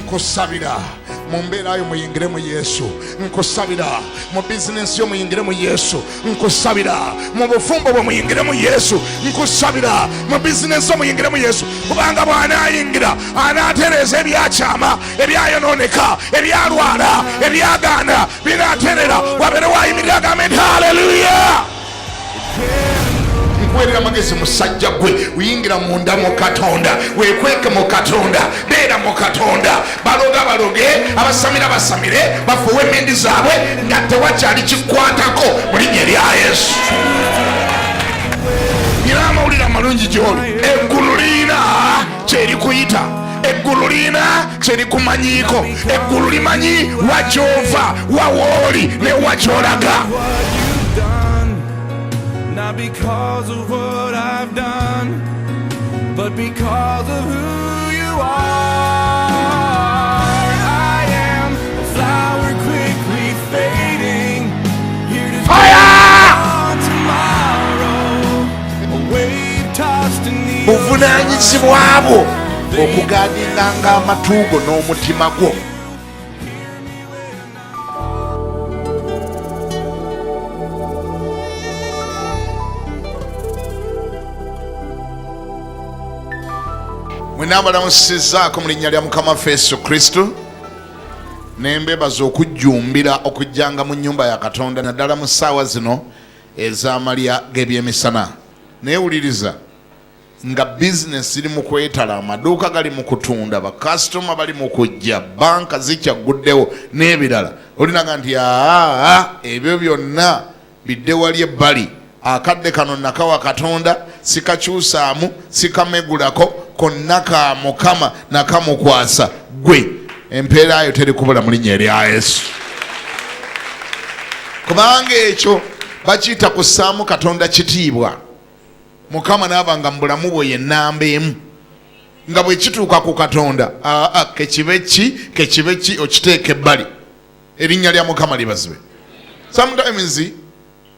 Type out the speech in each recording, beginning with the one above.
nkusabira mu mbeera yo muyingire mu Yesu, nkusabira mu bizinesi yo muyingire mu Yesu, nkusabira mu bufumbo bwe muyingire mu Yesu, nkusabira mu bizinesi yo muyingire mu Yesu, kubanga bw'anaayingira anaatereeza ebyakyama, ebyayonooneka, ebyalwala, ebyagaana binaaterera. Wabeere waayimirira agambe nti haleluya. Nkuweerera amagezi musajja gwe, uyingira munda mu Katonda, weekweke mu Katonda, beera mu Katonda. Baloga baloge, abasamira basamire, bafuwe emmindi zaabwe nga tewakyali kikwatako mu linnya erya Yesu. Nina amawulire amalungi gy'oli. Eggulu liina kyerikuyita, eggulu liina kyerikumanyiiko, eggulu limanyi wakyova, wawooli ne wakyolaga. Not because of what I've done, but because of who you are. I am a flower quickly fading, here to on tomorrow, a wave tossed in the buvunaanyizibwa bwo okugaaninganga amatuugo n'omutima gwo. Mwenabalamusizzaako mu linnya lya Mukama waffe Yesu Kristo, nembeebaza okujjumbira okujjanga mu nnyumba ya Katonda naddala mu ssaawa zino ez'amalya g'ebyemisana. Neewuliriza nga bizinesi ziri mu kwetala, amaduuka gali mu kutunda, bakasitoma bali mu kujja, banka zikyaguddewo n'ebirala. Olinaga nti ebyo byonna bidde wali ebbali. Akadde kano nakawa Katonda, sikakyusaamu, sikamegulako, konna ka Mukama nakamukwasa. Gwe empeera yo teri kubula mu linnya erya Yesu, kubanga ekyo bakiyita kussaamu Katonda kitiibwa. Mukama n'aba nga mu bulamu bwe ye nnamba emu, nga bwe kituuka ku Katonda kekibe ki okiteeka ebbali. Erinnya lya Mukama libazibwe. Sometimes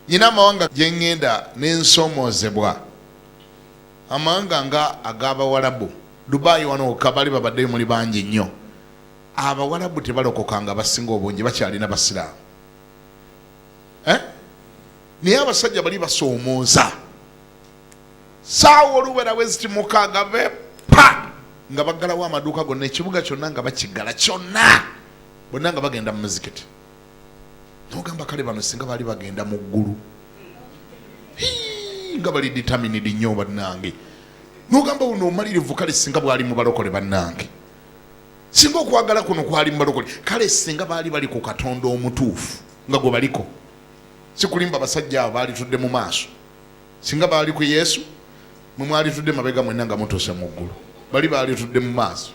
nyina amawanga gye ŋŋenda n'ensomoozebwa, amawanga nga ag'Abawarabu. Dubai wano kabali babaddeyo muli bangi nnyo. Abawarabu tebalokokanga abasinga obungi bakyalina basiraamu, naye abasajja bali basoomooza. Saawa oluwera weziti mukaaga be pa nga baggalawo amaduuka gonna, ekibuga kyonna nga bakiggala kyonna, bonna nga bagenda mu muzikiti. Nogamba kale bano singa baali bagenda mu ggulu nga bali determined nnyo bannange. Nogamba buno omalirivu kale singa bwali mu balokole bannange, singa okwagala kuno kwali mu balokole, kale singa baali bali ku Katonda omutuufu nga gwe baliko. Sikulimba basajja abo baali tudde mu maaso, singa baali ku Yesu mwe mwali tudde mabega mwenna nga mutuuse mu ggulu, baali tudde mu maaso.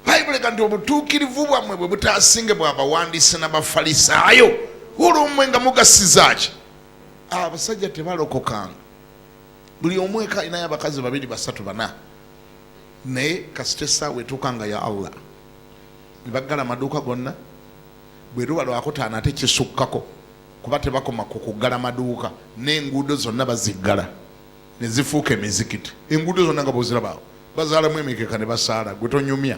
Bayibuli kanti obutuukirivu bwammwe bwe butaasinge bw'abawandiisi n'Abafalisaayo, olw'omwe nga mugasizaaki. Abasajja tebalokokanga, buli omu eka alinayo abakazi 2, 3, 4, naye kasita essaawa etuuka nga ya Allah ne baggala amaduuka gonna. Bwe luba lwakutaano ate kisukkako, kuba tebakoma ku kuggala maduuka, n'enguudo zonna baziggala ne zifuuka emizikiti. Enguudo zonna nga bw'ozirabaawo bazaalamu emikeka ne basaala, gwe tonyumya.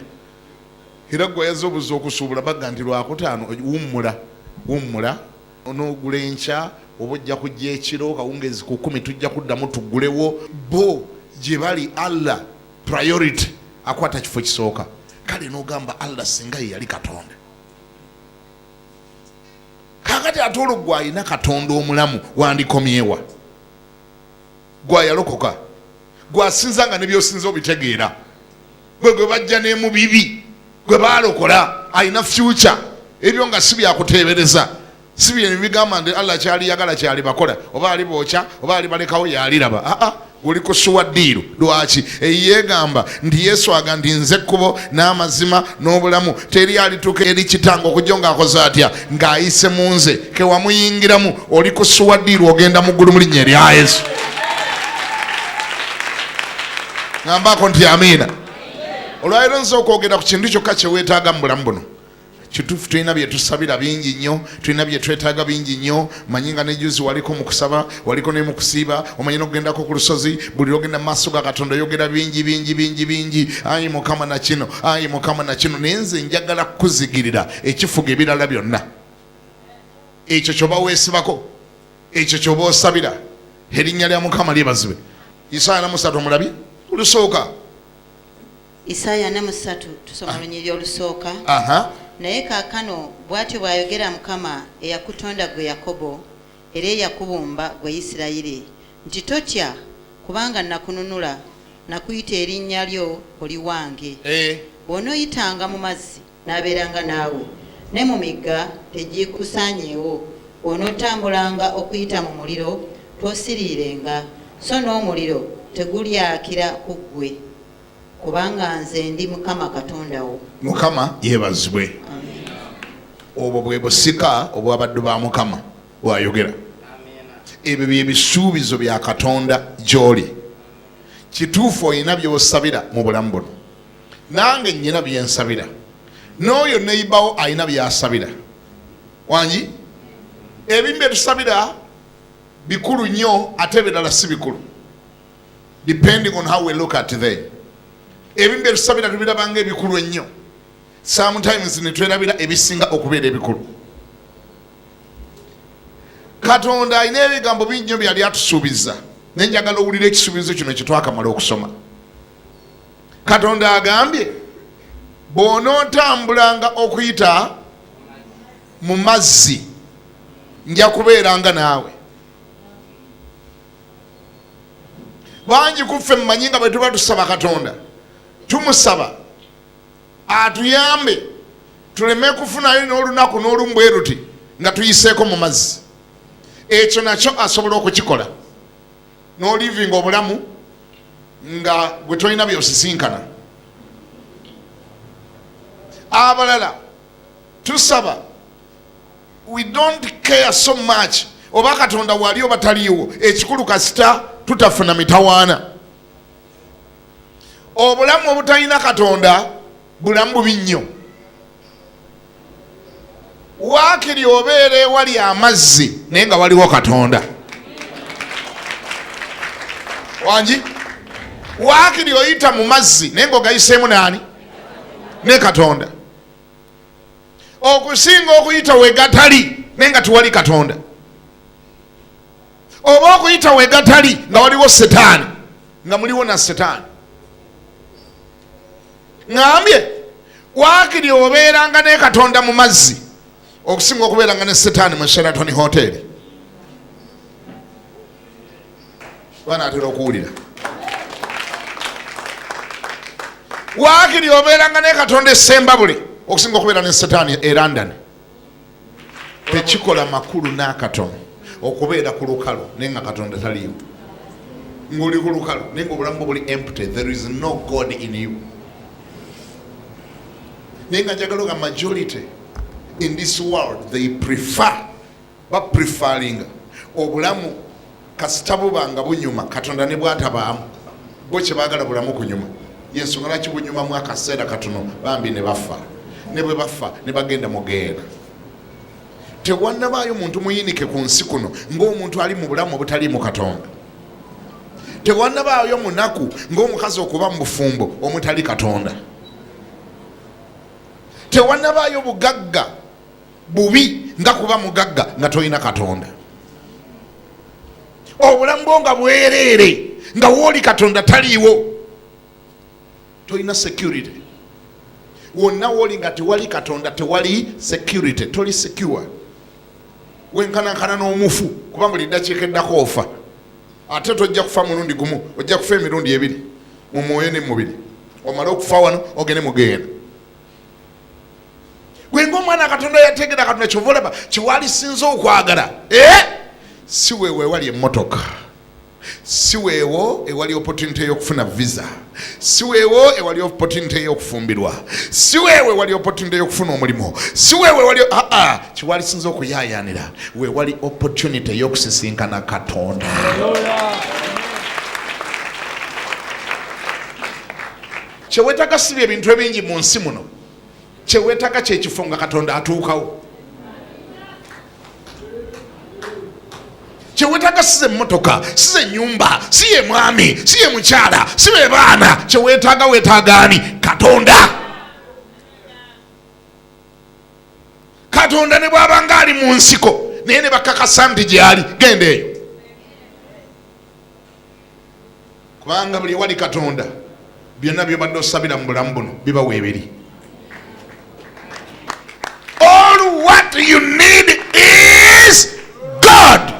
Era gwe yazze obuza okusuubula bagga nti lwakutaano wummula, onoogula enkya oba ojja kujja ekiro, kawungeezi ku 10 tujja kuddamu tuggulewo. Bo gye bali Allah priority akwata kifo kisooka. Kale n'ogamba Allah singa ye yali Katonda, kakati ate olwo gwe alina Katonda omulamu wandikomyewa, gwe yalokoka, gwe asinzanga ne by'osinza obitegeera, gwe bajja ne mu bibi, gwe baalokola, alina future. Ebyo nga si byakuteebereza, si bye bigamba nti Allah kyali yagala kyali bakola, oba ali bookya oba ali balekawo yaliraba. Guli kusuwa ddiiro. Lwaki? Yeegamba nti Yesu aga nti nze ekkubo n'amazima n'obulamu, teri alituuka eri Kitange okujja ng'akoze atya, ng'ayise mu nze. Kewamuyingiramu oli kusuwa ddiiro, ogenda mu ggulu mu linnya erya Yesu. Ngambako nti amiina. Olwaliro nze okwogera ku kintu kyokka kye weetaaga mu bulamu buno, kituufu tulina bye tusabira bingi nnyo, tulina bye twetaaga bingi nnyo. Manyi nga ne juzi waliko mu kusaba, waliko ne mu kusiiba, omanyi n'okugendako ku lusozi, buli lwogenda mu maaso ga Katonda oyogera bingi. Ayi Mukama na kino, ayi Mukama na kino. Naye nze njagala kukuzigirira ekifuga ebirala byonna. Ekyo ky'oba weesibako, ekyo ky'oba osabira, erinnya lya Mukama lyebazibwe. Isaaya 43 omulabye olusooka. Isaaya 43 tusoma lunyiriri olusooka. Naye kaakano bw'atyo bw'ayogera Mukama eyakutonda gwe Yakobo era eyakubumba gwe Isirayiri nti totya kubanga nakununula, nakuyita erinnya lyo oli wange. Bw'onooyitanga mu mazzi n'abeeranga naawe, ne mu migga tegikusaanyeewo. Bw'onootambulanga okuyita mu muliro toosiriirenga, so n'omuliro tegulyakira ku ggwe, kubanga nze ndi Mukama Katonda wo. Mukama yeebazibwe. Obwo bwe busika obw'abaddu ba Mukama bw'ayogera. Ebyo bye bisuubizo bya Katonda gy'oli. Kituufu olina by'osabira mu bulamu buno. Nange nnyina bye nsabira, n'oyo neibawo alina by'asabira. Wangi ebimu bye tusabira bikulu nnyo ate ebirala si bikulu, depending on how we look at them. Ebimu bye tusabira tubirabanga ebikulu ennyo, sometimes ne twerabira ebisinga okubeera ebikulu. Katonda alina ebigambo bingi nnyo byali atusuubiza, naye njagala owulira ekisuubizo kino kye twakamala okusoma. Katonda agambye bw'onootambulanga okuyita mu mazzi nja kubeeranga naawe. Bangi kuffe mmanyi nga bwe tuba tusaba Katonda, tumusaba atuyambe tuleme kufunayo n'olunaku n'olumu bwe ruti nga tuyiseeko mu mazzi. Ekyo nakyo asobola okukikola n'olivinga obulamu nga gwe tolina byosisinkana. Abalala tusaba, we don't care so much oba Katonda wali oba taliiwo, ekikulu kasita tutafuna mitawaana. Obulamu obutalina Katonda bulamu bubi nnyo. Waakiri obeera ewali amazzi naye nga waliwo Katonda. Wangi waakiri oyita mu mazzi naye ng'ogayiseemu naani? Ne Katonda. Okusinga okuyita wegatali naye nga tewali Katonda, oba okuyita wegatali nga waliwo Setaani, nga muliwo na Setaani. Ngambye waakiri obeeranga ne Katonda mu mazzi okusinga okubeeranga ne Setaani mu Sheraton Hotel. Bwana atera okuwulira. Waakiri obeeranga ne Katonda essembabule okusinga okubeera ne Setaani e London. Tekikola makulu n'akatono okubeera ku lukalu naye nga Katonda taliiwo. Ng'oli ku lukalu naye ng'obulamu buli empty, there is no God in you. Naye nga njagala ga majority in this world they preferring obulamu kasita bubanga bunyuma Katonda ne bwatabaamu bo kye baagala bulamu kunyuma. Yensonga lwaki bunyumamu akaseera katono bambi ne bafa, ne bwe bafa ne bagenda mugeera. Tewannabaayo muntu muyinike ku nsi kuno ng'omuntu ali mu bulamu obutaliimu Katonda. Tewannabaayo munaku ng'omukazi okuba mu bufumbo omutali Katonda. Tewannabaayo bugagga bubi nga kuba mugagga nga tolina Katonda. Obulamu bwo nga bwereere nga wooli Katonda taliiwo, tolina security. Wonna wooli nga tewali Katonda tewali security, toli secure. Wenkanankana n'omufu kuba buli ddakiika eddako ofa, ate tojja kufa mulundi gumu, ojja kufa emirundi ebiri mu mwoyo ne mu mubiri. Omala okufa wano ogende mugenda. Gwenga omwana Katonda yategera Katonda kyova olaba kiwalisinza okwagala. Si weewo ewali emmotoka, si weewo ewali opportunity y'okufuna visa, si weewo ewali opportunity y'okufumbirwa, si weewo ewali opportunity y'okufuna omulimu, si weewo ewali kiwalisinza okuyaayaanira, weewali opportunity y'okusisinkana Katonda. Kyewetaaga si bye bintu ebingi mu nsi muno. kyewetaaga kyekifo nga katonda atuukawo. Kyewetaaga si ze mmotoka, si ze nyumba, si ye mwami, si ye mukyala, si be baana. Kyewetaaga wetaaga ani? Katonda. Katonda ne bw'aba nga ali mu nsiko naye ne bakakasa nti gy'ali genda eyo, kubanga buli wali Katonda byonna byobadde osabira mu bulamu buno biba weebiri. All what you need is God.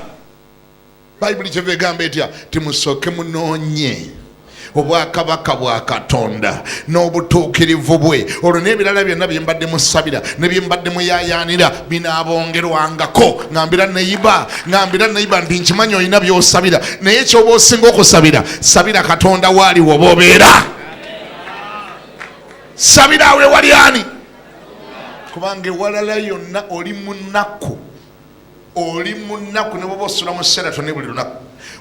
Bayibuli kyeva egamba etya? Timusooke munoonye obwakabaka bwa Katonda n'obutuukirivu bwe, olwo n'ebirala byonna bye mbadde musabira ne bye mbadde muyayaanira binaabongerwangako. Ngambira neyiba nti nkimanyi olina by'osabira, naye ky'oba osinga okusabira, sabira Katonda waali woba obeera. Sabira awe wali ani? Kubanga ewalala yonna oli munaku ne bwoba osula mu Sheraton buli lunaku.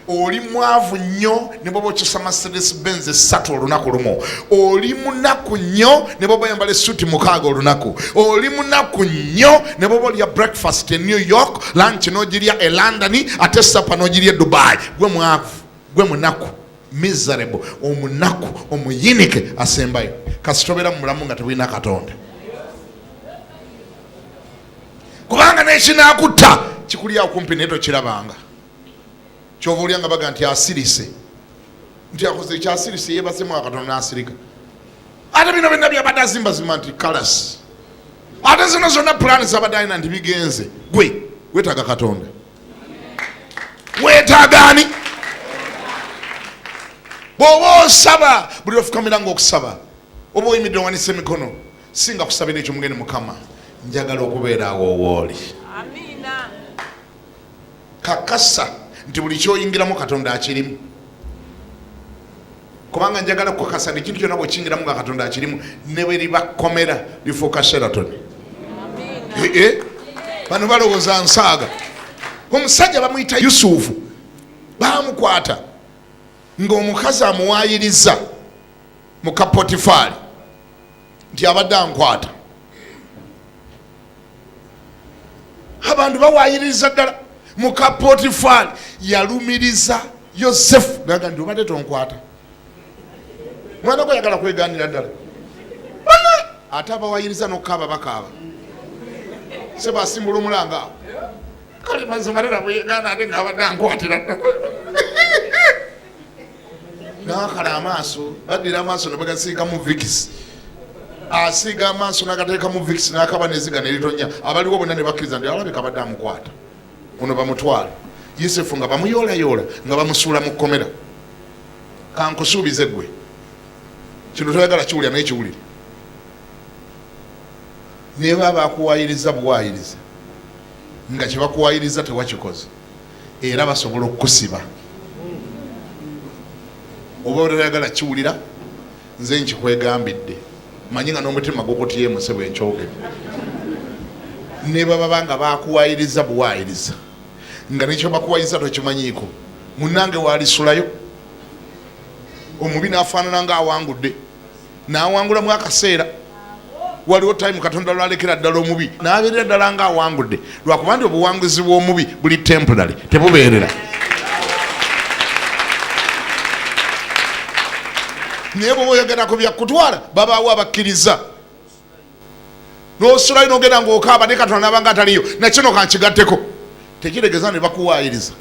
Oli mwavu nnyo ne bwoba okyusa Mercedes Benz 3 olunaku lumu. Oli munaku nnyo ne bwoba oyambala essuuti 6 olunaku. Oli munaku nnyo ne bwoba olya breakfast e New York, lunch n'ogirya e London, ate supper n'ogirya e Dubai. Gwe mwavu, gwe munaku, miserable, omunaku, omuyinike asembayo. Kasitobera mu mulamu nga tebulina Katonda. Kubanga n'ekinaakutta kikulya okumpi naye tokirabanga. Kyova olya nga baga nti asirise, nti akoze ekyasirise yeebasemu Katonda n'asirika. Ate bino byonna byabadde azimbazimba nti kalasi, ate zino zonna pulaani zabadde alina nti bigenze. Gwe weetaaga Katonda. Weetaaga ani? Bw'oba osaba buli ofukamira ng'okusaba, oba oyimidde owanise emikono, singa kusabira ekyo mugeni Mukama, njagala okubeera awo wooli. Kakasa nti buli kyoyingiramu Katonda akirimu. Kubanga njagala kukakasa nti ekintu kyonna bw'okiyingiramu nga Katonda akirimu, ne bwe liba kkomera lifuuka Sheraton. Bano balowooza nsaaga. Omusajja bamuyita Yusufu, baamukwata ng'omukazi amuwaayiriza muka Potifaali nti abadde ankwata. Abantu bawaayiriza ddala. Muka Potifaali yalumiriza Yosefu naga nti obadde tonkwata. Mwana gwe yagala kwegaanira ddala. Ate abawaayiriza n'okukaaba bakaaba. Se basimbula omulanga awo. Kale mazima ddala bweyegaana ate ng'abadde ankwatira ddala. N'akala amaaso, baddira amaaso ne bagasiikamu vikisi. Asiiga amaaso n'agateekamu vikisi n'akaba n'eziga ne litonya. Abaliwo bonna ne bakkiriza nti alabika abadde amukwata. Ono bamutwala Yosefu nga bamuyoolayoola nga bamusuula mu kkomera. Kankusuubize ggwe kino toyagala kiwulira naye kiwulire. Naye baba akuwaayiriza buwaayiriza nga kye bakuwaayiriza tewakikoze, era basobola okukusiba. Oba toyagala kiwulira, nze nkikwegambidde, manyi nga n'omutima gukutyemuse bwe nkyogedde. Ne baba nga bakuwaayiriza buwaayiriza nga nekyo bakuwaayiriza tokimanyiiko, munnange waalisulayo. Omubi n'afaanana ng'awangudde, n'awangulamu akaseera. Waliwo time Katonda lwalekera ddala omubi n'abeerera ddala ng'awangudde, lwakuba nti obuwanguzi bw'omubi buli temporary, tebubeerera. Naye bw'oba oyogera ku byakutwala, babaawo abakkiriza. N'osulayo n'ogenda ng'okaaba ne Katonda n'abanga ataliyo, nakino kankigatteko. Tekitegeeza ne bakuwaayiriza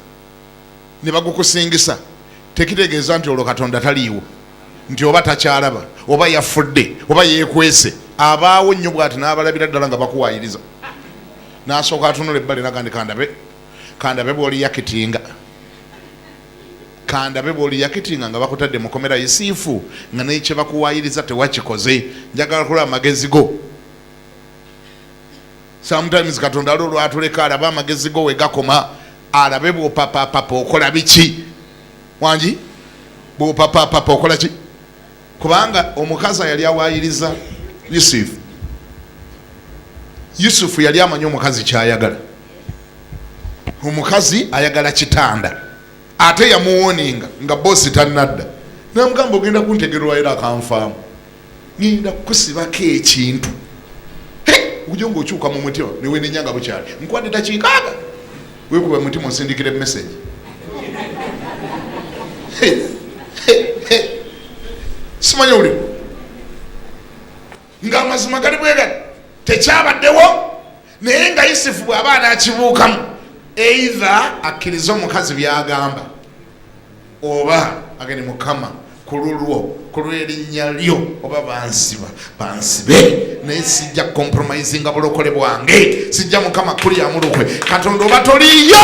ne bagukusingisa, tekitegeeza nti olwo Katonda taliiwo, nti oba takyalaba, oba yafudde, oba yeekwese. Abaawo nnyo bw'ati n'abalabira ddala nga bakuwaayiriza. N'asooka atunula ebbali n'agamba nti kandabe bw'oli yakitinga. Kandabe bw'oli yakitinga nga bakutadde mu kkomera Yusufu nga naye kye bakuwaayiriza tewakikoze. Njagala kulaba amagezi go. Sometimes Katonda lolo atuleka alaba amagezi go we gakoma, alabe bw'opapapapa okola biki. Wangi bw'opapapapa okola ki? Kubanga omukazi yali awaayiriza Yusufu. Yusufu yali amanyi omukazi kyayagala. Omukazi ayagala kitanda, ate yamuwoninga nga bosi tannadda. Namugamba ogenda kuntegerwa era akanfaamu, ngenda kukusibako ekintu ujja ng'okyuka mu mutima ne weenenyanga bukyali nkwadde dakikaaga weekuba mutima osindikira message simanya uli ng'amazima gali bwegati tekyabaddewo naye nga Yusufu bw'aba anakibuukamu either akkiriza omukazi byagamba oba agende Mukama ku lulwo ku lw'erinnya lyo oba bansibe naye sijja compromisinga bulokole bwange sijja Mukama kulya mulukwe Katonda oba toliyo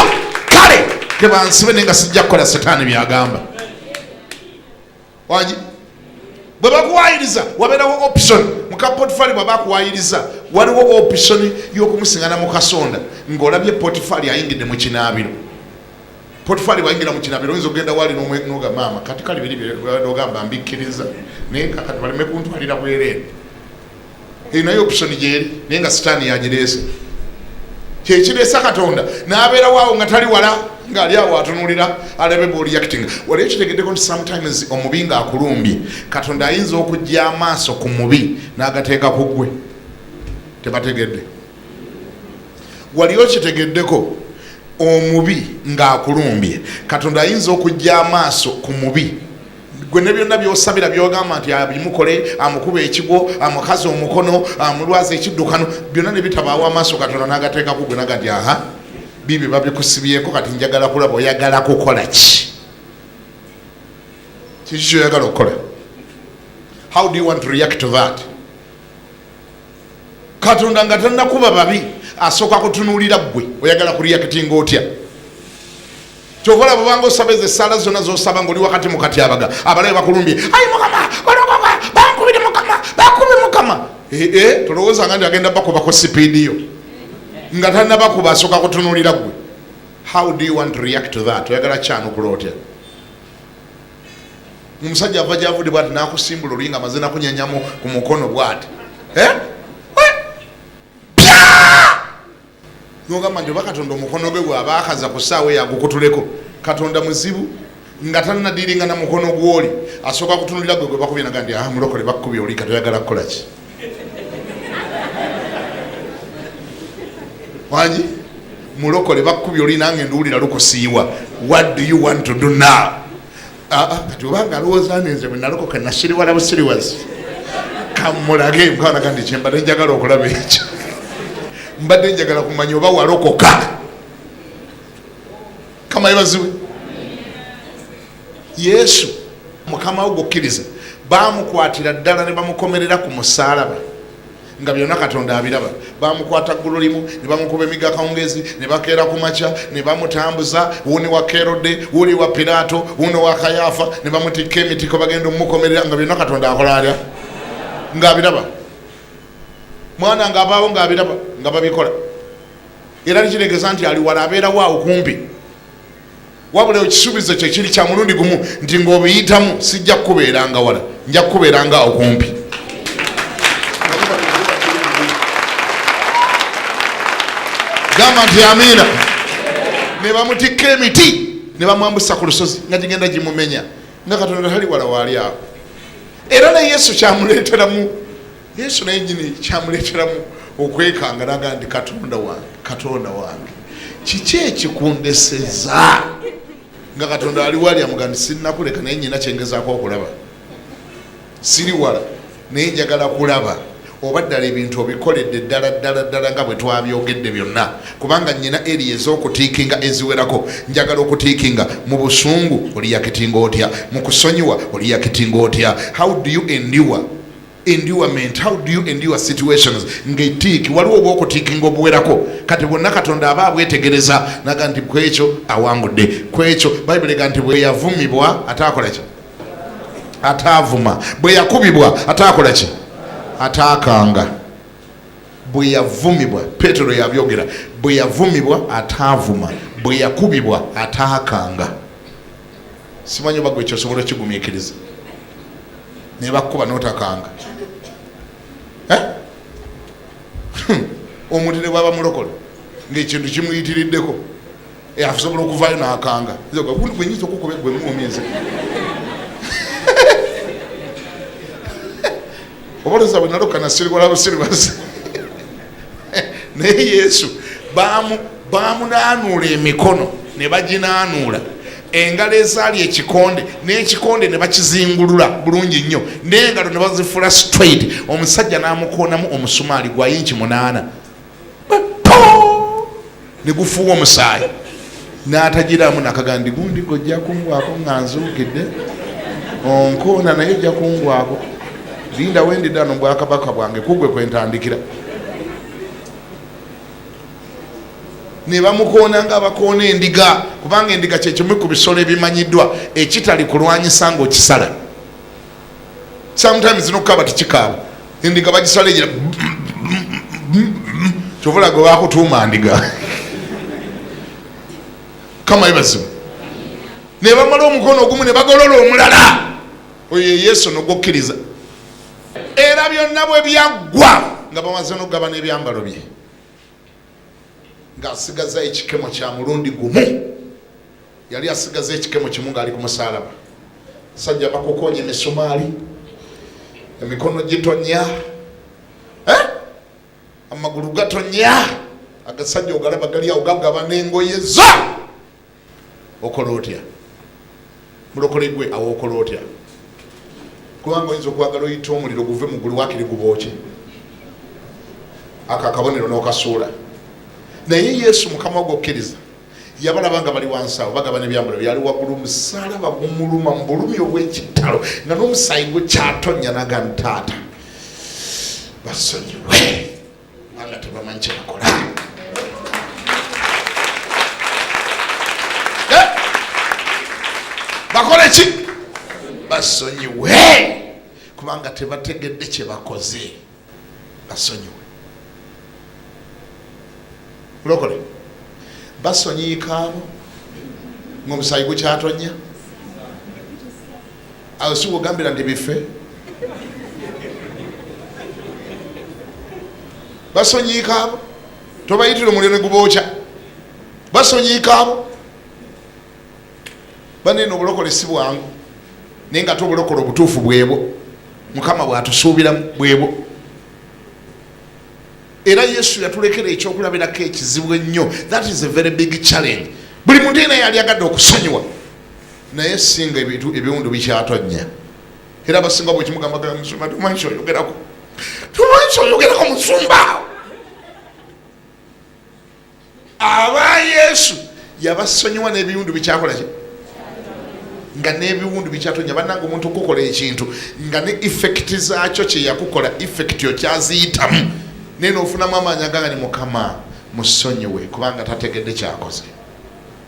kale tebansibe naye nga sijja kukola Setaani byagamba wangi bwe bakuwayiriza wabeerawo option muka Potifali bwe bakuwayiriza waliwo option y'okumusiŋŋana mu kasonda ng'olabye Potifali ayingidde mu kinaabiro Potifali bwayingira mu kinaabiro oyinza okugenda wali n'omwenoga maama kati kali biri byogamba mbikkiriza naye kakati baleme kuntwalira bwereere naye option gyeri naye nga Setaani yagireese kyekireesa Katonda n'abeerawo awo nga tali wala ng'ali awo atunulira alabe bw'oliacting wali ekitegeddeko nti sometimes omubi ng'akulumbye Katonda ayinza okujja amaaso ku mubi n'agateeka ku ggwe tebategedde wali okitegeddeko omubi ng'akulumbye Katonda ayinza okujja amaaso ku mubi gwe ne byonna by'osabira by'ogamba nti abimukole amukuba ekigo amukaze omukono amulwaza ekiddukano byonna ne bitabaawo amaaso Katonda n'agateeka ku ggwe nagati aha bibi babikusibyeko kati njagala kulaba oyagala kukola ki kiki kyoyagala okukola how do you want to react to that Katonda nga tannakuba babi asooka kutunuulira ggwe oyagala kureactinga otya kyovola bwebanga osaba ezo essaala zonna z'osaba ng'oli wakati mu katyabaga abalabe bakulumbye ayi Mukama balokoka bankubire Mukama bakubi Mukama tolowooza nga ndi agenda bakubako sipiidiyo nga tannabakuba asooka kutunuulira ggwe how do you want to react to that oyagala kyanukula otya omusajja ava gyavudde bwati n'akusimbula oluyinga amaze nakunyanyamu ku mukono bwati nogamba nti oba Katonda omukono gwe bw'aba akaza ku ssaawa eyo agukutuleko Katonda muzibu nga tannadiiringa na mukono gw'oli asooka kutunulira gwe bakubye naga nti mulokole bakkubye oli katoyagala kukola ki wangi mulokole bakkubye oli nange nduwulira lukusiiwa what do you want to do now kati obanga alowooza nenze bwe nalokoka nasiriwala busiriwazi kamulage mukanaga nti kyembadde njagala okulaba ekyo mbadde njagala kumanya oba walokoka kama yebazibwe Yesu Mukama we gokkiriza bamukwatira ddala ne bamukomerera ku musaalaba nga byonna Katonda abiraba bamukwata ggulu limu ne bamukuba emiga kawungezi ne bakeera ku makya ne bamutambuza wuuni wa Kerode wuuni wa Piraato wuuni wa Kayafa ne bamutikka emitiko bagenda omumukomerera nga byonna Katonda akola atya ng'abiraba mwana ng'abaawo ng'abiraba nga babikola era nikitegeeza nti ali wala abeerawo awo kumpi wabula ekisuubizo kye kiri kya mulundi gumu nti ng'obiyitamu sijja kukubeeranga wala nja kukubeeranga awo kumpi gamba nti amiina ne bamutikka emiti ne bamwambusa ku lusozi nga gigenda gimumenya nga Katonda tali wala waali awo era ne Yesu kyamuleeteramu Yesu naye nyini kyamuleeteramu okwekanga naga nti Katonda wange kiki ekikundeseza nga Katonda ali wali amuga nti sinnakuleka naye nyina kyengezaako okulaba siri wala naye njagala kulaba oba ddala ebintu obikoledde ddala nga bwe twabyogedde byonna kubanga nyina eri ez'okutiikinga eziwerako njagala okutiikinga mu busungu oliyakitinga otya mu kusonyiwa oliyakitinga otya how do you endurement how do you endure situations ng'etiiki waliwo oba okutiikinga obuwerako kati bwonna Katonda aba abwetegereza naga nti kwekyo awangudde kwekyo Bayibuli ega nti bwe yavumibwa ataakola ki ataavuma bwe yakubibwa ataakola ki ataakanga bwe yavumibwa Petero yabyogera bwe yavumibwa ataavuma bwe yakubibwa ataakanga simanyi oba gwe ekyo osobola okigumiikiriza ne bakkuba n'otakanga omuntu ne bwaba mulokole ng'ekintu kimuyitiriddeko asobola okuvaayo n'akanga gwenyinza okukuba gwe muwumize obalooza bwe naloka nasirwala busiribasi naye Yesu bamunaanula emikono ne baginaanula, engalo ezaali ekikonde n'ekikonde ne bakizingulula bulungi nnyo, n'engalo ne bazifula straight. Omusajja n'amukoonamu omusumaali gwa inchi 8 ne gufuuwa omusaayi, n'atagiramu nakagandi gundi gojja kungwako nga nzuukidde, onkoona naye ojja kungwako, linda wendiddano bwakabaka bwange kugwe kwentandikira. Ne bamukoona nga bakoona endiga, kubanga endiga kyekimu ku bisolo ebimanyiddwa ekitali kulwanyisa ng'okisala. Sometimes zinokukaba tikikaaba, endiga bagisala egira kyovula gwe bakutuuma ndiga kama ibazibu. Ne bamala omukono ogumu ne bagolola omulala, oyo Yesu n'ogukkiriza. Era byonna bwe byaggwa nga bamaze n'okugaba n'ebyambalo bye, ng'asigaza ekikemo kya mulundi gumu. Yali asigaza ekikemo kimu ng'ali ku musaalaba. Sajja bakukonya emisumaali, emikono gitonya, amagulu gatonya, agasajja ogalaba gali awo gagaba n'engoye zo. Okola otya? Mulokole gwe awo okola otya? Kubanga oyinza okwagala oyita omuliro guve mu ggulu waakiri gubookye, aka akabonero n'okasuula. Naye Yesu Mukama ogokkiriza yabalaba nga bali wansi awo bagaba n'ebyambalo byali waggulu, musaalaba gumuluma mu bulumi obw'ekittalo nga n'omusaayi gwe kyatonya n'agamba Taata basonyiwe nga tebamanyi kye bakola. Bakole ki? Basonyiwe kubanga tebategedde kye bakoze. Basonyiwe. Mulokole basonyiika abo ng'omusaayi gukyatonya, awo si wogambira ndi bife. Basonyiika abo tobayitira omuliro ne gubookya. Basonyiika abo banene. Obulokole si bwangu naye nga tobulokole obutuufu bwebwo Mukama bw'atusuubiramu bwebwo. Era Yesu yatulekera ekyokulabirako ekizibu ennyo. That is a very big challenge. Buli muntu yena yali agadde okusonyiwa, naye singa ebiwundu bikyatonya. Era abasinga bwekimugamba gala musumba tumanyi kyoyogerako, tumanyi kyoyogerako musumba. Aba Yesu yabasonyiwa n'ebiwundu bikyakola ki? Nga n'ebiwundu bikyatonya. Bannange omuntu okukola ekintu nga ne effect zaakyo kye yakukola effect yo kyaziyitamu, naye n'ofunamu amaanyi aganga ni Mukama musonyiwe kubanga tategedde kyakoze.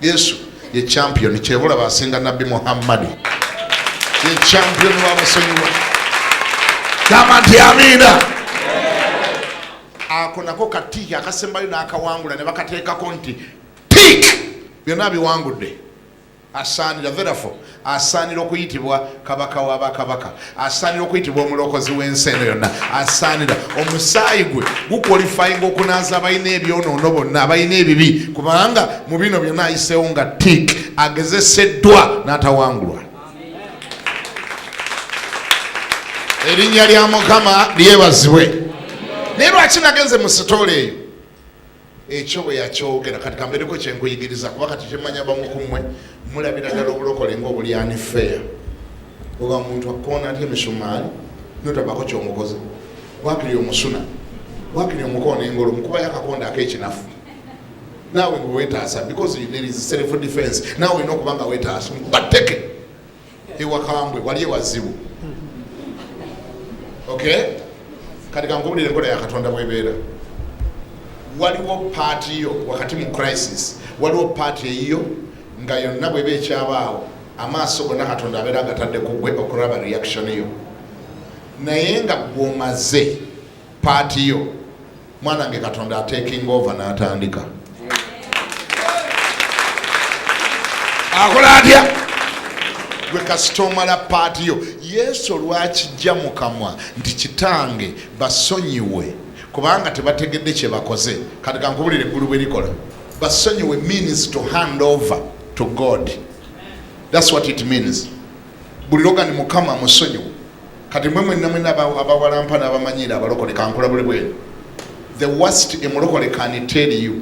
Yesu ye champion, kyebula basinga Nabbi Muhammad, ye champion w'abasonyiwa. Gamba nti amiina. Ako nako katiiki akasembayo n'akawangula ne bakateekako nti tiik, byonna biwangudde. Asaanira, therefore asaanira okuyitibwa kabaka w'abakabaka, asaanira okuyitibwa omulokozi w'ensi eno yonna, asaanira. Omusaayi gwe gukwalifayinga okunaaza abalina ebyonoono bonna, abalina ebibi, kubanga mu bino byonna ayiseewo nga tiik, agezeseddwa n'atawangulwa. Erinnya lya Mukama lyebazibwe. Naye lwaki nagenze mu sitoola eyo? Ekyo bwe yakyogera kati kambereko kyenkuyigiriza, kuba kati kyemmanya abamu ku mmwe mulabira ddala obulokole ng'obuli unfair. Oba muntu akoona ati emisumaali notabako kyomukoze, wakiri omusuna, wakiri omukoona engolo, mukuba yakakonda ak'ekinafu, naawe nga weetaasa because there is self defense, naawe olina okuba nga weetaasa batteke ewakambwe wali ewazibu. Okay, kati kankubulire enkola ya Katonda bw'ebeera. Waliwo paati yo wakati mu crisis, waliwo paati eyo nga yonna bw'eba ekyabaawo amaaso gonna Katonda abeera agatadde ku gwe okulaba reaction yo. Naye nga bw'omaze paati yo, mwanange Katonda taking over n'atandika. Akola atya? Gwe kasita omala paati yo. Yesu olwakijja mu kamwa nti Kitange basonyiwe kubanga tebategedde kye bakoze. Kati kankubulire eggulu bwe likola. Basonyiwe means to hand over to God. That's what it means. Buli logani Mukama musonyiwe. Kati mwe mwenna abawalampana abamanyira abalokole kankulabule bwenu. the worst emulokole can tell you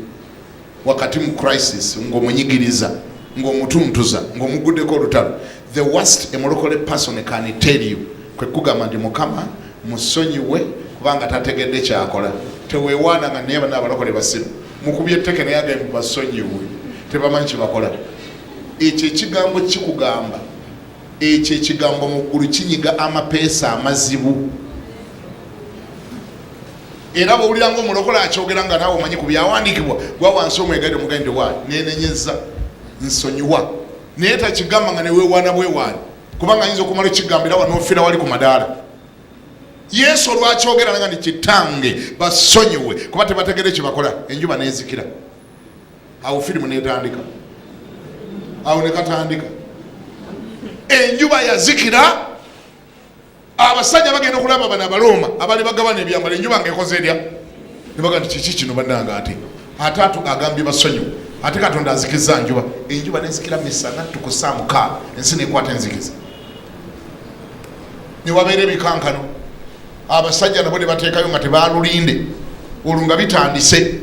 wakati mu crisis ng'omunyigiriza ng'omutuntuza ng'omuguddeko olutalo, the worst emulokole person can tell you kwe kugamba nti Mukama musonyiwe kubanga tategedde kyakola. Teweewaana nga naye n'abalokole basiru mukubye etteke naye agambye basonyiwe tebamanyi kye bakola. Ekyo ekigambo kikugamba, ekyo ekigambo mu ggulu kinyiga amapeesa amazibu. Era bw'owulira ng'omulokole akyogera nga naawe omanyi ku byawandiikibwa gwa wansi omwegadde omugende wa neenenyeza nsonyiwa, naye takigamba nga neweewaana bwewaani kubanga ayinza okumala ekigambo era wanoofira wali ku madaala. Yesu olwakyogera nanga nti kitange basonyiwe kuba tebategere kye bakola, enjuba neezikira. Awo firimu neetandika, awo ne katandika. Enjuba yazikira, abasajja bagenda okulaba bano Abaroma abali bagabana ebyambalo, enjuba ng'ekoze erya ne bagamba nti kiki kino bannanga ate agambye basonyiwe ate Katonda azikiza njuba. Enjuba nezikira misana tukusa mukaaga, ensi nekwata enzikiza. Ne wabeera ebikankano, abasajja nabo ne bateekayo nga tebaalulinde, olwo nga bitandise.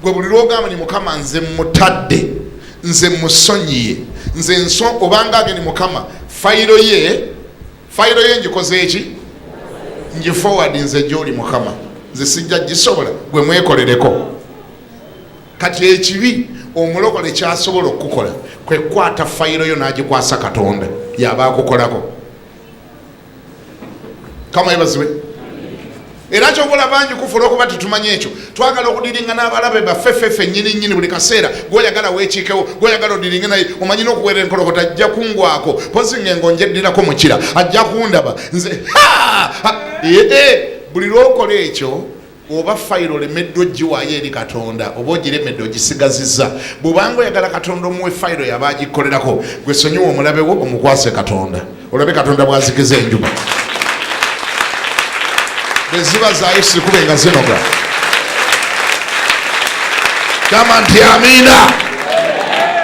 Gwe buli lwogamba ni Mukama nze mutadde, nze musonyiye, nze obanga age ni Mukama fayiro ye njikoze eki nji forward nze gy'oli Mukama, nze sijja gisobola gwe mwekolereko. Kati ekibi omulokole kyasobola okukola kwe kwata fayiro yo n'agikwasa Katonda yaba akukolako. Kama ebazibwe era kyokola bangi kufula okuba tetumanyi ekyo. Twagala okudiringa n'abalabe baffeffeffe nnyini buli kaseera gw'oyagala weekiikewo, gw'oyagala odiringe naye omanyi n'okuweera enkolokota ajja kungwako pozi ngengo njeddirako mukira ajja kundaba nze buli lwokola ekyo oba fayiro olemedde ogiwaayo eri Katonda oba ogiremedde ogisigazizza. Bw'obanga oyagala Katonda omuwe fayiro yaba agikolerako, gwe sonyiwa omulabe wo omukwase Katonda, olabe Katonda bw'azikiza enjuba. Eziba za Yesu kubenga zinoga. Kama nti amina.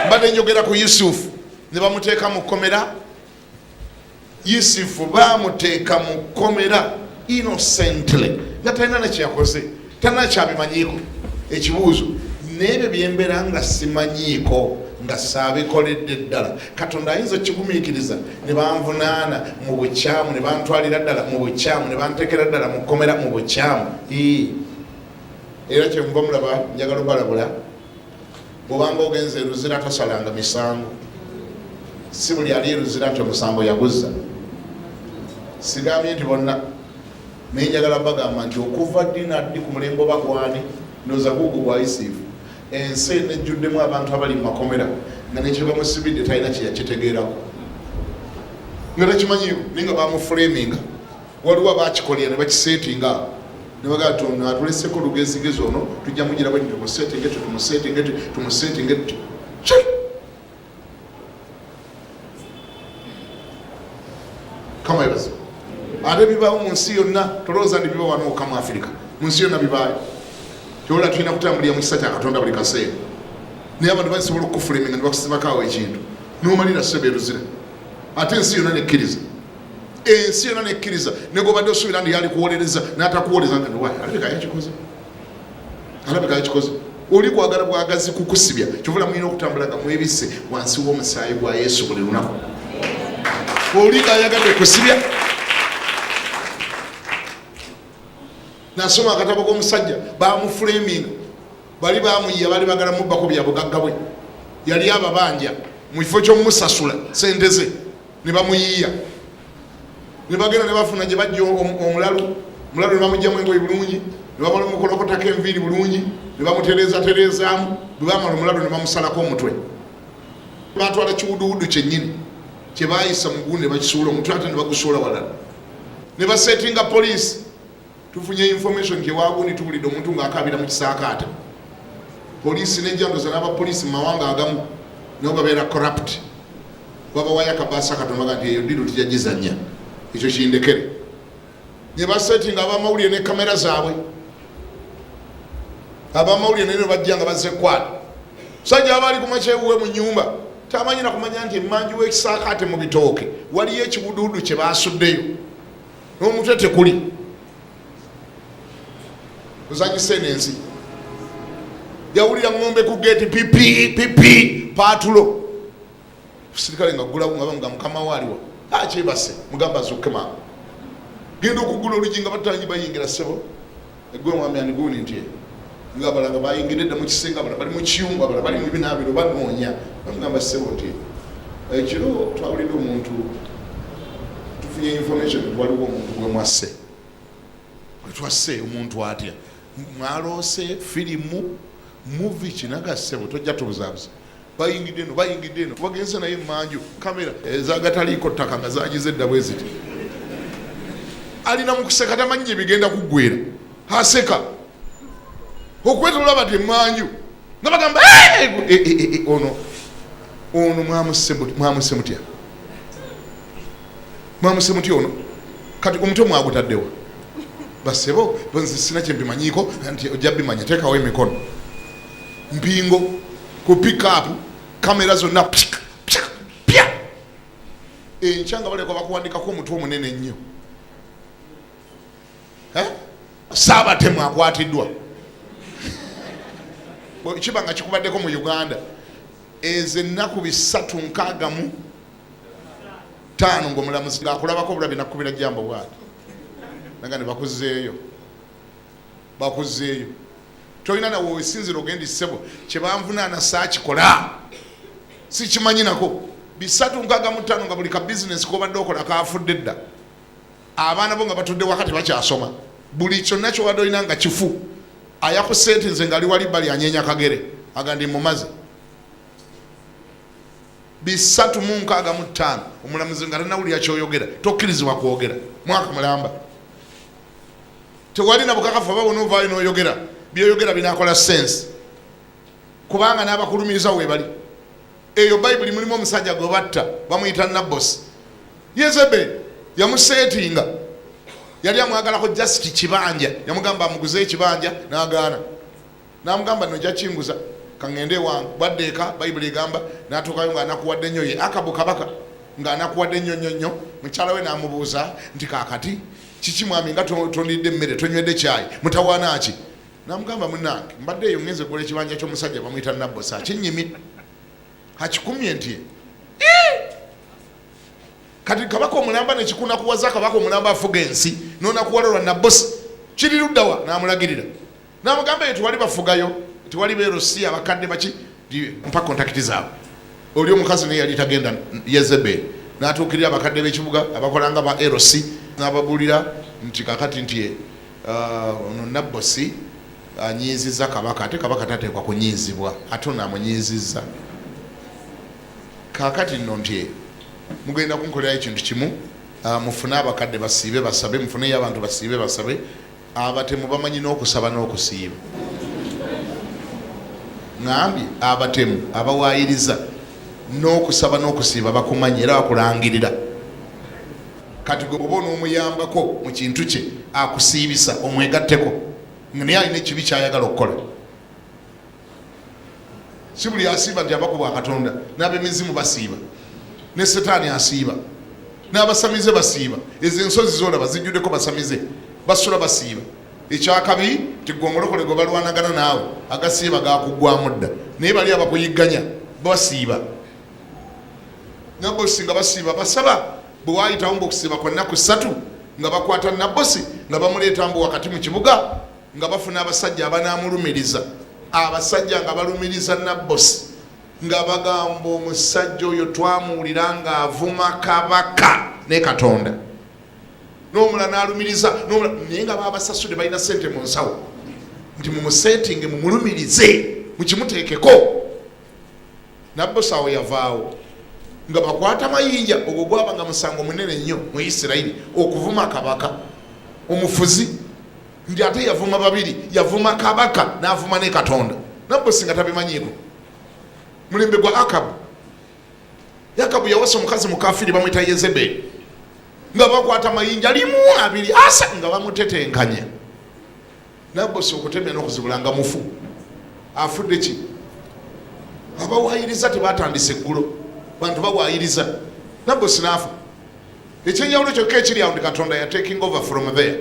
Mbadde njogera ku Yusufu ne bamuteeka mu kkomera. Yusufu bamuteeka mu kkomera innocently nga talina nekyakoze, talina kyabimanyiiko. Ekibuuzo n'ebyo byembeera nga simanyiiko nga saabikoledde ddala, Katonda ayinza okigumiikiriza ne banvunaana mu bukyamu, ne bantwalira ddala mu bukyamu, ne bantekera ddala mu kkomera mu bukyamu. Era kyenva mulaba njagala obalabula, bw'obanga ogenza eruzira tosalanga misango. Si buli ali eruzira nti omusango yaguzza. Sigambye nti bonna, naye njagala bagamba nti okuva ddi naddi ku mulembe oba gwani ndowooza guugwo gwa Yusufu. Ensi nejjuddemu abantu abali mu makomera nga nekyo bamusibidde talina kye yakitegeerako nga takimanyiiko, naye nga bamufulaminga. Waliwo abaakikolera ne bakiseetinga awo ne bagamba ti atuleseko lugezigezi ono tujja mugira bwe tumuseetinge kama ebazo. Ate bibaawo mu nsi yonna, tolowooza nti biba wano okka mu Afirika, mu nsi yonna bibaayo. Kyola tulina kutambulira mu kisa kya Katonda buli kaseera. Naye abantu basobola okukufulaminga ne bakusibakaawo ekintu n'omalira ssebe eruzira. Ate ensi yonna nekkiriza, ensi yonna nekkiriza, ne gobadde osuubira nti yali kuwolereza n'atakuwoleza nga niwayi alabika yakikoze. Oli kwagala bwagazi kukusibya, kyovula mulina okutambula nga mwebisse wansi w'omusaayi gwa Yesu buli lunaku. Oli ayagadde kusibya. Nasoma akatabo k'omusajja bamufulaminga, bali bamuyiya, bali bagala mubbako bya bugagga bwe, yali ababanja mu kifo ky'omusasula sente ze, ne bamuyiya, ne bagenda ne bafuna gye bajja omulalu ne bamugyamu engoye bulungi, ne bamala omukolokotako enviiri bulungi, ne bamutereezaamu, bwe bamala omulalu ne bamusalako omutwe. Batwala kiwuduwudu kyennyini kye baayisa mu gundi ne bakisuula omutwe ate ne bagusuula walala, ne baseetinga poliisi. Tufunye information ke wagundi tubulidde omuntu ng'akaabira mu kisaakaate. Poliisi nejjandoza n'abapoliisi mu mawanga agamu nabo babeera corrupt, babawayo akabaasa Katonda nti eyo ddiru tujja gizannya, ekyo kindekere. Ne baseetinga abamawulire ne kamera zaabwe, abamawulire nene bajja nga bazze kwata sajja abali ku makyewuwe mu nnyumba tamanyi na kumanya nti emmanju w'ekisaakaate mu bitooke waliyo ekibuduudu kye baasuddeyo n'omutwe tekuli. ozanyisa enensi yawulira ng'ombe ku geeti pipi paatulo sirikale nga gulawo nga mukama waaliwo akyebase mugamba azukke maama genda okugula oluggi nga batangi bayingira ssebo egwe mwami aniguuni nti nga abalanga bayingiridde mu kisenga abala bali mu kiyumba abala bali mu binaabiro banoonya bamugamba ssebo nti ekiro twawulidde omuntu tufunye information waliwo omuntu gwe mwasse wetwasse omuntu atya mwaloose firimu muvi kinaga ssebo tojja tubuzaabuza bayingidde eno bagenze naye manju kamera ezagataliiko ttaka nga zagize edda bwe ziti alina mukuseka tamanyire bigenda kuggwera aseka okwetolola bati emanju nga bagamba ono mwamuse mutya ono kati omutwe mwagutaddewa basebo bonzi sina kyembimanyiiko nti ojja bimanya teekawo emikono mpingo ku pikapu kamera zonna pya enkyanga baleka bakuwandikako omutwe omunene ennyo saabatemu akwatiddwa kiba nga kikubaddeko mu Uganda ezo ennaku 365 ng'omulamuzi ng'akulabako obulabi nakubira jambo bwati naga ne bakuzeeyo tolina nawe wesinzira ogenda issebo kyebanvunaana saakikola sikimanyi nako 365 nga buli ka bizinesi kobadde okola kafudde dda abaana bo nga batudde wakati bakyasoma buli kyonna kyobadde olina nga kifu ayakusentinze ngaali wali bali anyeenya kagere agandi mumaze 365 omulamuzi nga tanawulira kyoyogera tokkirizibwa kwogera mwaka mulamba tewali na bukakafu aba bonoovaayo n'oyogera byoyogera binakola sense kubanga n'abakulumiriza weebali eyo bayibuli mulimu omusajja gwe batta bamuyita Nabbosi Yezebeli yamuseetinga yali amwagalako jasiti kibanja yamugamba amuguze ekibanja n'agaana n'amugamba nojja kinguza kangende wange bwaddeeka bayibuli egamba n'atuukayo ng'anakuwadde nnyo ye Akabu kabaka ng'anakuwadde nnyo mukyala we n'amubuuza nti kaakati kiki mwami nga tondidde emmere tonywedde kyayi mutawaana ki n'amugamba munnange mbadde eyo ngenze kukola ekibanja ky'omusajja bamuyita Nabbosi akinyimi akikumye nti kati kabaka omulamba nekikunakuwaza kabaka omulamba afuga ensi nonakuwala olwa Nabbosi kiri luddawa n'amulagirira n'amugamba eyo tewali bafugayo tewali beerosi abakadde baki mpa kontakiti zaabwe oli omukazi naye yali tagenda Yezebeli n'atuukirira abakadde b'ekibuga abakolanga ba erosi n'ababuulira nti kakati nti ono Nabbosi anyiiziza kabaka ate kabaka tateekwa kunyiizibwa ate onaamunyiizizza kakati nno nti mugenda kunkolerayo ekintu kimu mufune abakadde basiibe basabe mufuneyo abantu basiibe basabe abatemu bamanyi n'okusaba n'okusiiba ngambye abatemu abawaayiriza n'okusaba n'okusiiba bakumanyi era bakulangirira kati gwe oba onoomuyambako mu kintu kye akusiibisa omwegatteko naye alina ekibi kyayagala okukola si buli asiiba nti abako bwa Katonda n'ab'emizimu basiiba ne Setaani asiiba n'abasamize basiiba ezo ensozi zoolaba zijjuddeko basamize basula basiiba ekyakabi tigwe omulokole gwe balwanagana naawe agasiiba gakuggwamu dda naye bali abakuyigganya basiiba Nabbosi nga basiiba basaba bwe waayitawo mbu okusiiba kwa nnaku 3 nga bakwata Nabbosi nga bamuleeta mbu wakati mu kibuga nga bafuna abasajja abanaamulumiriza abasajja nga balumiriza Nabbosi nga bagamba omusajja oyo twamuwulira ng'avuma kabaka ne Katonda n'omula n'alumiriza naye nga babasasudde balina ssente mu nsawo nti mumusetinge mumulumirize mukimuteekeko Nabbosi awo yavaawo nga bakwata mayinja ogwo gwabanga musango munene nnyo mu Isirayiri okuvuma kabaka omufuzi nti ate yavuma babiri yavuma kabaka n'avuma ne Katonda Nabbosi nga tabimanyiiko mulembe gwa Akabu yawasa omukazi mukafiri bamwita Yezebeli nga bakwata mayinja limu abiri asa nga bamutetenkanya Nabbosi okutemya n'okuzibula nga mufu afudde ki abawaayiriza tebatandise eggulo bantu bawaayiriza Nabbosi n'afa ekyenjawulo kyokka ekiri awo ndi Katonda ya taking over from there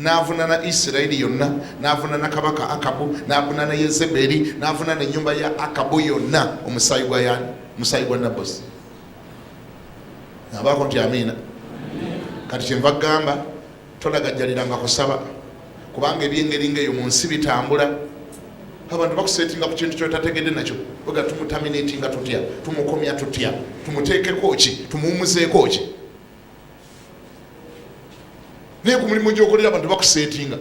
n'avunana Isirayiri yonna, n'avunana kabaka Akabu, n'avunana Yezeberi, n'avunana ennyumba ya Akabu yonna omusaayi gwa yani, omusaayi gwa Nabosi. Abaako nti amiina. Kati kyenva gamba tolagajjaliranga kusaba kubanga ebyengeri ng'eyo mu nsi bitambula. Abantu bakusetinga ku kintu kyotategedde nakyo, oga tumutaminatinga tutya, tumukomya tutya, tumuteekeko ki, tumuwumuzeeko ki. Naye ku mulimu gy'okolera abantu bakusetinga,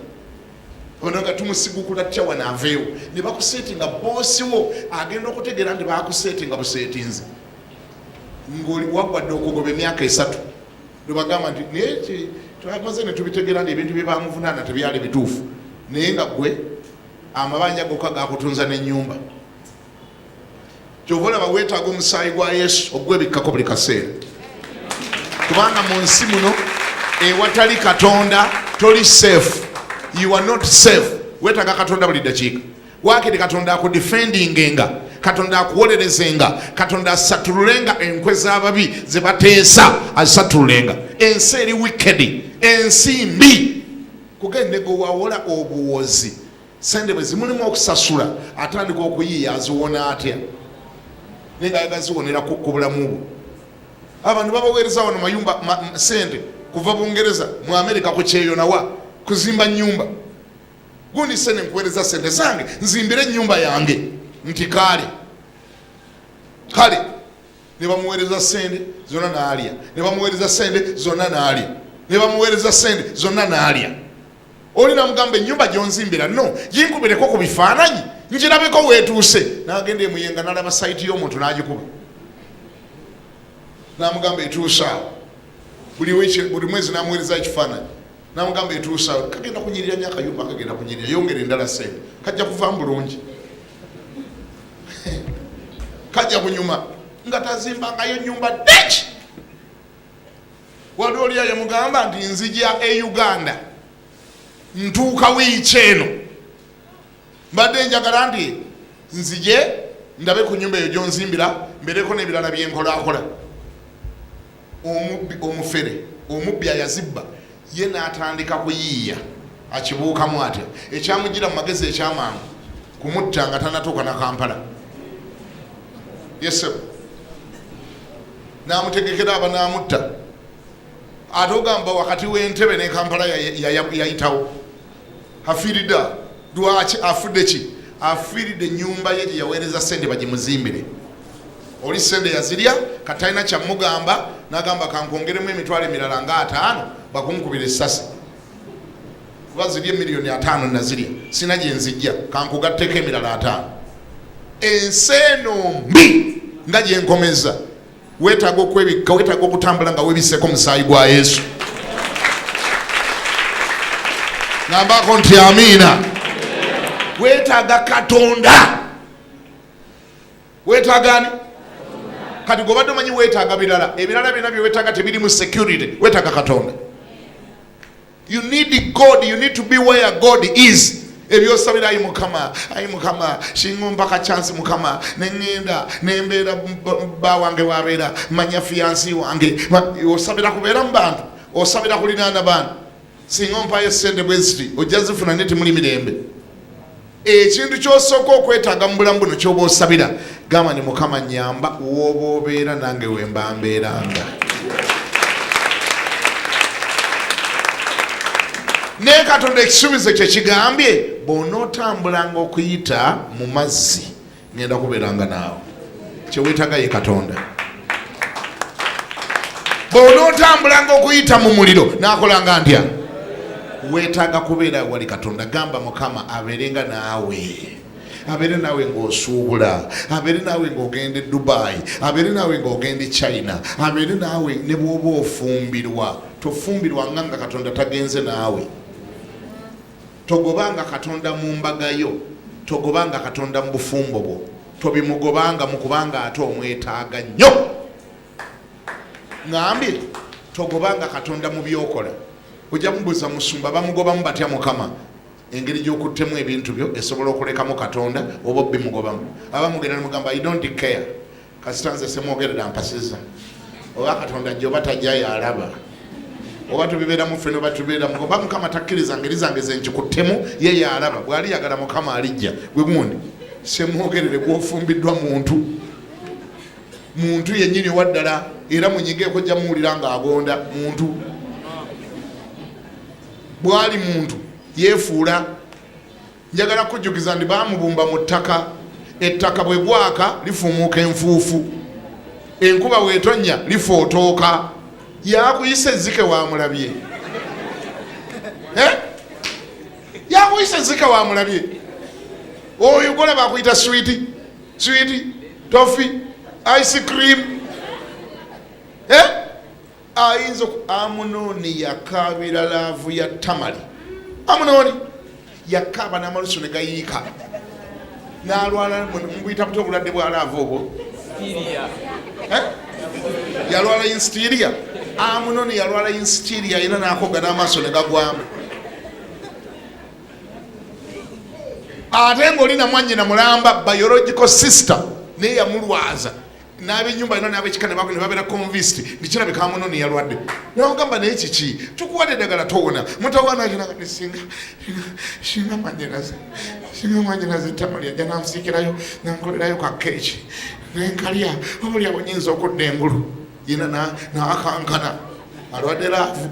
abantu nga tumusigukula tya wano aveewo, ne bakusetinga boosi wo agenda okutegeera nti baakusetinga busetinze ng'oli wagwadde okugoba emyaka 3. Ne bagamba nti naye twamaze ne tubitegeera nti ebintu bye bamuvunaana tebyali bituufu, naye nga ggwe amabanja gokka gakutunza n'ennyumba. Kyova olaba weetaaga omusaayi gwa Yesu ogwebikkako buli kaseera, kubanga mu nsi muno ewatali Katonda toli safe. You are not safe. Weetaaga Katonda buli ddakiika. Waakiri Katonda akudefendingenga, Katonda akuwolerezenga, Katonda asatululenga enkwe z'ababi ze bateesa, azisatululenga. Ensi eri wicked, ensi mbi. Kugende gwewawola obuwozi, sente bwe zimulimu okusasula atandika okuyiiya aziwona atya, naye ng'ayagala ziwonera ku bulamu bwo. Abantu babaweereza wano mayumba sente kuva Bungereza mu Amerika ku kyeyonawa kuzimba nyumba. Gundi sente nkuweereza sente zange nzimbire ennyumba yange nti kale ne bamuweereza sente zonna n'alya, ne bamuweereza sente zonna n'alya, ne bamuweereza sente zonna n'alya. Oli namugamba ennyumba gy'onzimbira no ginkubireko ku bifaananyi ngirabeko weetuuse, n'agenda emuyenga n'alaba sayiti y'omuntu n'agikuba, n'amugamba etuuse awo. Buli mwezi n'amuweereza ekifaananyi, n'amugamba etuuse awo. Kagenda kunyirira nnyo akayumba, kagenda kunyirira, yongera endala sente, kajja kuva bulungi. Kajja kunyuma nga tazimbangayo ennyumba ddeki. Wali oli yamugamba nti nzija e Uganda ntuuka wiiki eno, mbadde njagala nti nzije ndabe ku nnyumba eyo gy'onzimbira mbereko n'ebirala byenkolaakola. Omufere omubbi ayazibba ye n'atandika kuyiiya akibuukamu atya. Ekyamugira mu magezi ekyamangu kumutta nga tanatuuka na Kampala. Yesebo n'amutegekera aba n'amutta. Ate ogamba wakati w'Entebbe ne Kampala yayitawo. Afiiridde lwaki? Afudde ki? Afiiridde ennyumba ye gye yaweereza sente bagimuzimbire. Oli sente yazirya katalina kyamugamba, n'agamba kankongeremu emitwalo emirala nga 5 bakunkubira essasi. Kuba zirya miliyoni 5 nazirya, sina gye nzijja, kankugatteko emirala 5. Ensi eno mbi nga gye nkomeza. Weetaaga okwebikka, weetaaga okutambula nga weebiseko omusaayi gwa Yesu. Ngambako nti amiina. Weetaaga Katonda. Weetaaga ani? Kati gobadde omanyi weetaaga birala, ebirala byonna bye weetaaga tebirimu security, weetaaga Katonda. You need God, you need to be where God is. Ebyosabira ayi Mukama shingomba ka chance Mukama nengenda nembeera bba wange wabeera manya fiancé wange osabira kubeera mu bantu, osabira kulinaana bantu. Singompa yesende bweziti ojazifuna neti muli mirembe. Ekintu kyosooka okwetaaga mu bulamu buno kyoba osabira, gamba ni Mukama nyamba wooba obeera nange wemba mbeeranga. Ne Katonda ekisuubizo kye kigambye bw'onootambulanga okuyita mu mazzi ngenda kubeeranga naawe. Kye weetaaga ye Katonda. Bw'onootambulanga okuyita mu muliro naakolanga ntya? Weetaaga kubeera wali Katonda. Gamba Mukama abeerenga naawe, abeere naawe ng'osuubula, abeere naawe ng'ogende Dubai, abeere naawe ng'ogende China, abeere naawe ne bw'oba ofumbirwa. Tofumbirwa nga Katonda tagenze naawe. Togobanga Katonda mu mbagayo, togobanga Katonda mu bufumbo bwo, tobimugobanga mu kubanga ate omwetaaga nnyo. Ngambye togobanga Katonda mu byokola. Ojja mubuuza musumba bamugobamu batya Mukama, engeri gy'okuttemu ebintu byo esobola okulekamu Katonda oba bimugobamu. Abamugenda ne mugamba I don't care, kasita nze semwogerera mpasiza oba Katonda gy'oba tajja yalaba. oba tubibeera mu ffe noba tubeera mu oba mukama takkiriza ngeri zange zenkikuttemu ye yalaba bw'ali yagala mukama alijja gwe gundi semwogerere gwofumbiddwa muntu yennyini waddala era munyigeeko jja muwulira ng'agonda muntu bwali muntu yeefuula njagala kujjukiza ndi baamubumba mu ttaka ettaka bwe gwaka lifuumuuka enfuufu enkuba weetonnya lifootooka yakuyisa ezzike wamulabye yakuyisa ezzike wamulabye oyo gola bakuyita switi tofi ice cream ayinza Amunoni yakaabira laavu ya Tamali. Amunoni yakaaba n'amalusu ne gayiika n'alwala mbuyita buto obulwadde bwa laavu obwo yalwala instiria. Amunoni yalwala instiria yina n'akoga n'amaaso ne gagwamu. Ate ng'olina mwannyina mulamba biological sister naye yamulwaza n'ab'ennyumba yona n'ab'ekika ne babeera convinced ndikirabika Amunoni yalwadde. N'ogamba naye kiki tukuwadde eddagala towona mutawana akinaga singa mwannyinaze Tamali ajja nansiikirayo nankolerayo ka keeki nenkalya obuli abo nyinza okudda engulu yina n'akankana alwadde laavu.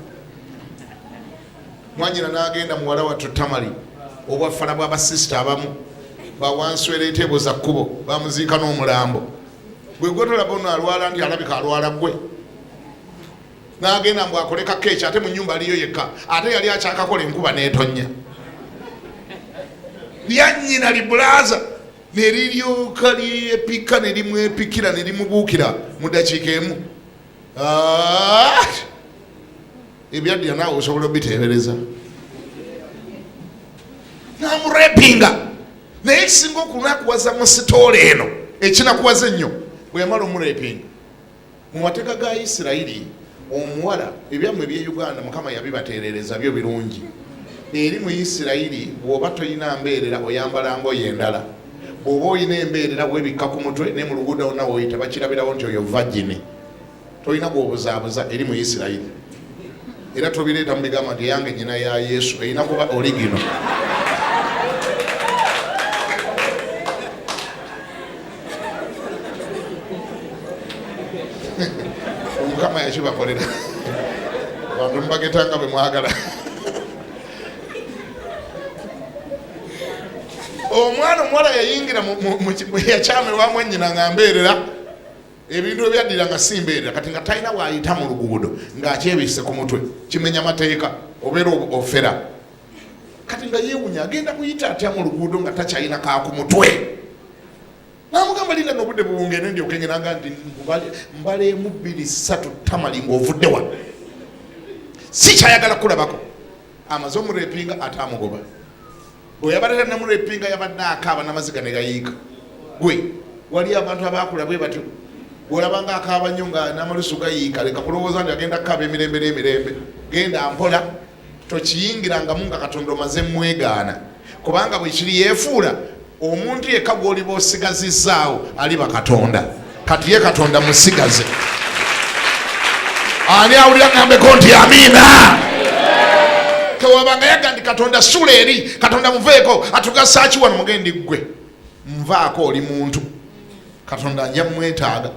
Mwannyina n'agenda muwala wattu Tamali obwafana bw'abasisita abamu bawanswera enteebo za kkubo bamuziika n'omulambo. Gwe gwetolaba ono alwala ndi alabika alwala gwe n'agenda mbu akole kakeeki ate mu nnyumba aliyo yekka ate yali akyakakola enkuba n'etonnya. Lyannyina libulaza ne liryoka lyepika ne limwepikira ne limubuukira mu ddakiika emu. Ebyaddira naawe osobola obiteebereza. Namurepinga naye ekisinga okunakuwaza mu sitoole eno ekinakuwaza ennyo bwe yamala omurepinga mu mateeka ga Isirayiri omuwala ebyammwe eby'e Uganda Mukama yabibateerereza byo birungi. Eri mu Isirayiri bw'oba toyina mbeerera oyambala ngoye endala, bw'oba oyina embeerera weebikka ku mutwe ne mu luguudo wonna woyita bakirabirawo nti oyo vagini, toyina gw'obuzaabuza eri mu Isirayiri. Era tobireeta mu bigamba nti eyange nnyina ya Yesu erina kuba oligino. Mukama yakibakolera bantu mubagetanga bwe mwagala. Omwana omuwala yayingira yakyame wa mwannyina nga mbeerera ebintu ebyaddira nga si mbeerera kati nga talina waayita mu luguudo ng'akyebise ku mutwe kimenya mateeka obeera ofera. Kati nga yeewunya agenda kuyita atya mu luguudo nga takyalina ka ku mutwe. Namugamba linda n'obudde buwungene ndyoke ngenanga nti mbaleemu 2-3 Tamali ng'ovudde wa si kyayagala kulabako. Amaze omurepinga ate amugoba. Bwe yabaleta namurepinga yabadde akaaba n'amaziga ne gayiika. Gwe wali abantu abaakula bwe batyo bw'olabanga akaaba nnyo nga n'amalusu gayiika leka kulowooza nti agenda kukaaba emirembe n'emirembe. Genda mpola tokiyingirangamu nga Katonda omaze mwegaana kubanga bwe kiri yeefuula omuntu yekka gw'oliba osigazizaawo aliba Katonda. Kati ye Katonda musigaze. Ani awulira ngambeko nti amiina. Tewabanga yaga ndi Katonda sula eri Katonda muveeko atugasa ki wano mugendi gwe nvaako oli muntu. Katonda nja mwetaaga.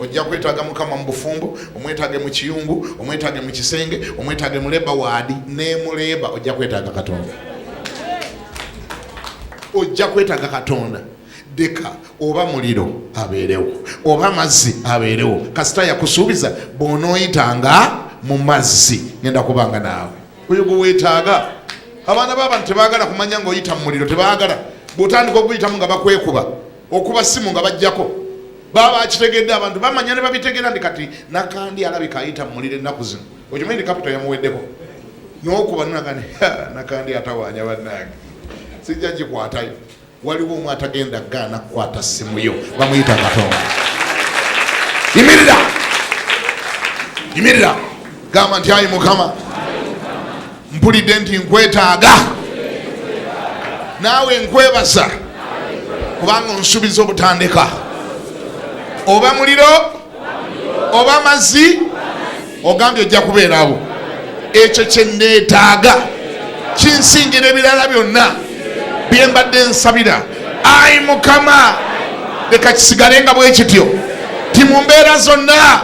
Ojja kwetaaga Mukama mu bufumbo, omwetage mu kiyungu, omwetage mu kisenge, omwetage mu leba waadi ne mu leba ojja kwetaaga Katonda. Ojja kwetaaga Katonda. Deka oba muliro abeerewo oba mazzi abeerewo kasita yakusuubiza bw'onooyitanga mu mazzi ngenda kubanga naawe. Oyo gwe weetaaga. Abaana b'abantu tebaagala kumanya ng'oyita mu muliro, tebaagala. Bw'otandika okuyitamu nga bakwekuba okuba simu nga bajjako baba bakitegedde abantu bamanya ne babitegeera ndi kati nakandi alabika ayita mu muliro ennaku zino. Okimanyi kapito yamuweddeko n'okuba nagane nakandi atawaanya bannange sijja gikwatayo. Waliwo omu atagenda gaana kukwata simu yo bamuyita Katonda. Yimirira gamba nti ayi Mukama mpulidde nti nkwetaaga naawe nkwebaza kubanga onsuubiza obutandika oba muliro oba mazzi ogambye ojja kubeerawo. ekyo kye neetaaga kinsingira ebirala byonna bye mbadde nsabira. Ayi Mukama, leka kisigale nga bwe kityo ti mu mbeera zonna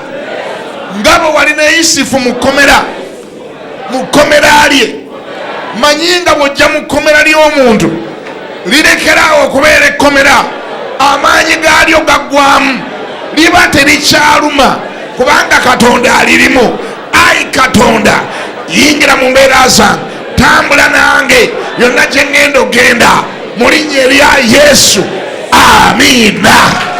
nga bwe wali ne Yusufu mu kkomera lye, manyi nga bw'ojja mu kkomera ly'omuntu lirekeraawo okubeera ekkomera, amaanyi gaalyo gaggwamu, liba terikyaluma kubanga Katonda alirimu. Ayi Katonda, yingira mu mbeera zange, tambula nange yonna gye ŋŋenda ogenda mu linnya erya Yesu, amiina.